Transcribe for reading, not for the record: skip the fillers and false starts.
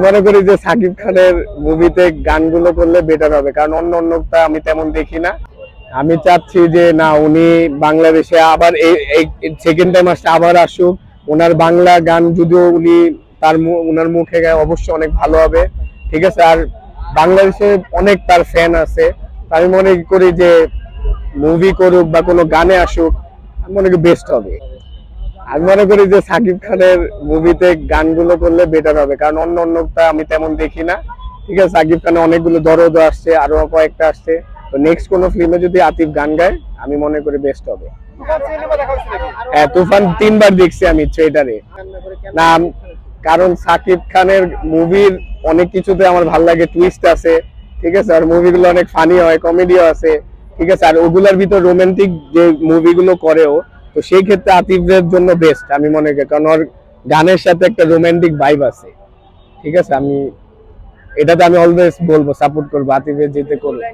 মনে করি যে সাকিব খানের মুভিতে গানগুলো করলে বেটার হবে, কারণ অন্য অন্যটা আমি তেমন দেখি না। আমি চাচ্ছি যে না, উনি বাংলাদেশে আবার এই সেকেন্ড টাইম আসছে, আবার আসুক। ওনার বাংলা গান যদিও উনি ওনার মুখে গায়ে অবশ্যই অনেক ভালো হবে, ঠিক আছে। আর বাংলাদেশে অনেক তার ফ্যান আছে। আমি মনে করি যে মুভি করুক বা কোনো গানে আসুক, আমি মনে করি বেস্ট হবে। আমি মনে করি যে সাকিব খানের মুভিতে গানগুলো করলে বেটার হবে, কারণ অন্য অন্যটা আমি তেমন দেখি না, ঠিক আছে। সাকিব খানের অনেকগুলো দরদ আসছে, আরো কয়েকটা আসছে। তো নেক্সট কোন ফিল্মে যদি আতিফ গান গায়, আমি মনে করি বেস্ট হবে। হ্যাঁ, তুফান 3বার দেখছি আমি থিয়েটারে। না, কারণ সাকিব খানের মুভির অনেক কিছুতে আমার ভালো লাগে, টুইস্ট আছে, ঠিক আছে। আর মুভিগুলো অনেক ফানি হয়, কমেডিও আছে, ঠিক আছে। আর ওগুলোর ভিতর রোমান্টিক যে মুভিগুলো করেও, তো সেই ক্ষেত্রে আতিফের জন্য বেস্ট আমি মনে করি, কারণ ওর গানের সাথে একটা রোমান্টিক ভাইব আছে, ঠিক আছে। এটাতে আমি অলওয়েজ বলবো সাপোর্ট করবো আতিফের যেতে করবো।